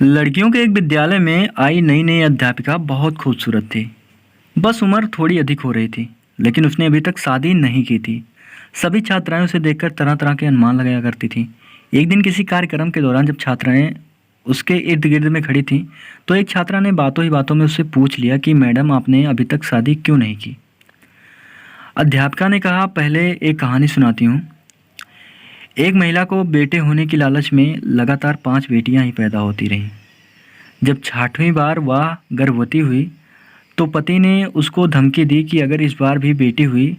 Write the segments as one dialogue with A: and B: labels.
A: लड़कियों के एक विद्यालय में आई नई नई अध्यापिका बहुत खूबसूरत थी। बस उम्र थोड़ी अधिक हो रही थी, लेकिन उसने अभी तक शादी नहीं की थी। सभी छात्राएं उसे देखकर तरह तरह के अनुमान लगाया करती थीं। एक दिन किसी कार्यक्रम के दौरान जब छात्राएं उसके इर्द गिर्द में खड़ी थीं, तो एक छात्रा ने बातों ही बातों में उससे पूछ लिया कि मैडम, आपने अभी तक शादी क्यों नहीं की। अध्यापिका ने कहा, पहले एक कहानी सुनाती हूँ। एक महिला को बेटे होने की लालच में लगातार 5 बेटियां ही पैदा होती रहीं। जब 6वीं बार वह गर्भवती हुई, तो पति ने उसको धमकी दी कि अगर इस बार भी बेटी हुई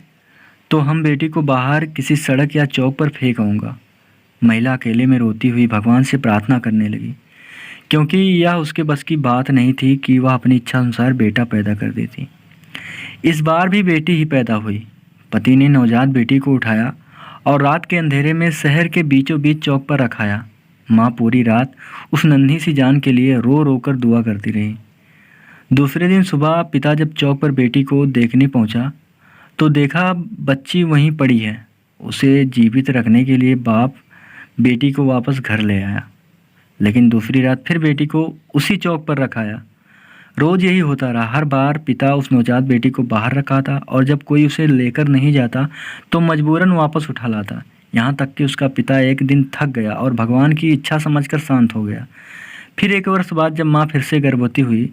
A: तो हम बेटी को बाहर किसी सड़क या चौक पर फेंक आऊँगा। महिला अकेले में रोती हुई भगवान से प्रार्थना करने लगी, क्योंकि यह उसके बस की बात नहीं थी कि वह अपनी इच्छा अनुसार बेटा पैदा कर देती। इस बार भी बेटी ही पैदा हुई। पति ने नवजात बेटी को उठाया और रात के अंधेरे में शहर के बीचों बीच चौक पर रखाया। माँ पूरी रात उस नन्ही सी जान के लिए रो रो कर दुआ करती रही। दूसरे दिन सुबह पिता जब चौक पर बेटी को देखने पहुंचा, तो देखा बच्ची वहीं पड़ी है। उसे जीवित रखने के लिए बाप बेटी को वापस घर ले आया, लेकिन दूसरी रात फिर बेटी को उसी चौक पर रखाया। रोज़ यही होता रहा। हर बार पिता उस नवजात बेटी को बाहर रखा था और जब कोई उसे लेकर नहीं जाता तो मजबूरन वापस उठा लाता। यहाँ तक कि उसका पिता एक दिन थक गया और भगवान की इच्छा समझकर शांत हो गया। फिर 1 वर्ष बाद जब माँ फिर से गर्भवती हुई,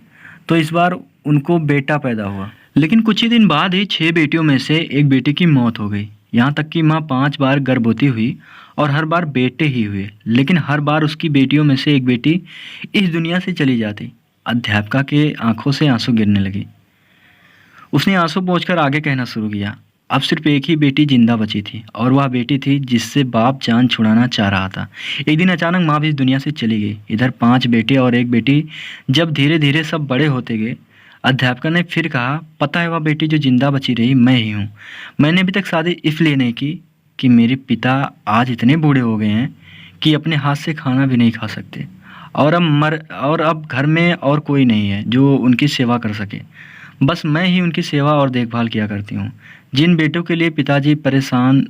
A: तो इस बार उनको बेटा पैदा हुआ। लेकिन कुछ ही दिन बाद ही 6 बेटियों में से एक बेटी की मौत हो गई। यहाँ तक कि माँ 5 बार गर्भवती हुई और हर बार बेटे ही हुए, लेकिन हर बार उसकी बेटियों में से एक बेटी इस दुनिया से चली जाती। अध्यापिका के आंखों से आंसू गिरने लगे। उसने आंसू पोंछकर आगे कहना शुरू किया, अब सिर्फ एक ही बेटी जिंदा बची थी और वह बेटी थी जिससे बाप जान छुड़ाना चाह रहा था। एक दिन अचानक माँ भी इस दुनिया से चली गई। इधर 5 बेटे और एक बेटी। जब धीरे धीरे सब बड़े होते गए, अध्यापिका ने फिर कहा, पता है वह बेटी जो जिंदा बची रही मैं ही हूँ। मैंने अभी तक शादी इसलिए नहीं की कि मेरे पिता आज इतने बूढ़े हो गए हैं कि अपने हाथ से खाना भी नहीं खा सकते, और अब घर में और कोई नहीं है जो उनकी सेवा कर सके। बस मैं ही उनकी सेवा और देखभाल किया करती हूँ। जिन बेटों के लिए पिताजी परेशान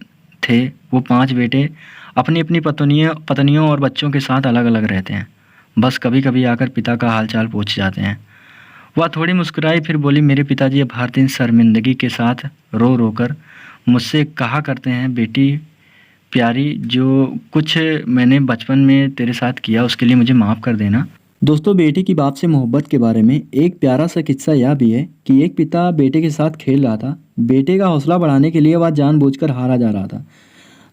A: थे, वो 5 बेटे अपनी अपनी पत्नियों और बच्चों के साथ अलग अलग रहते हैं। बस कभी कभी आकर पिता का हालचाल पूछ जाते हैं। वह थोड़ी मुस्कुराई, फिर बोली, मेरे पिताजी अब हर दिन शर्मिंदगी के साथ रो रो कर मुझसे कहा करते हैं, बेटी प्यारी, जो कुछ मैंने बचपन में तेरे साथ किया उसके लिए मुझे माफ़ कर देना। दोस्तों, बेटी की बाप से मोहब्बत के बारे में एक प्यारा सा किस्सा यह भी है कि एक पिता बेटे के साथ खेल रहा था। बेटे का हौसला बढ़ाने के लिए वह जानबूझकर हारा जा रहा था।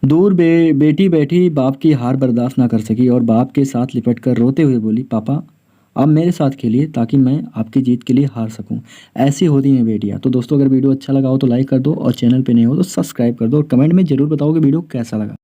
A: दूर बेटी बैठी बाप की हार बर्दाश्त ना कर सकी और बाप के साथ लिपट कर रोते हुए बोली, पापा आप मेरे साथ खेलिए ताकि मैं आपकी जीत के लिए हार सकूं। ऐसी होती हैं बेटियां। तो दोस्तों, अगर वीडियो अच्छा लगा हो तो लाइक कर दो और चैनल पे नए हो तो सब्सक्राइब कर दो और कमेंट में ज़रूर बताओ कि वीडियो कैसा लगा।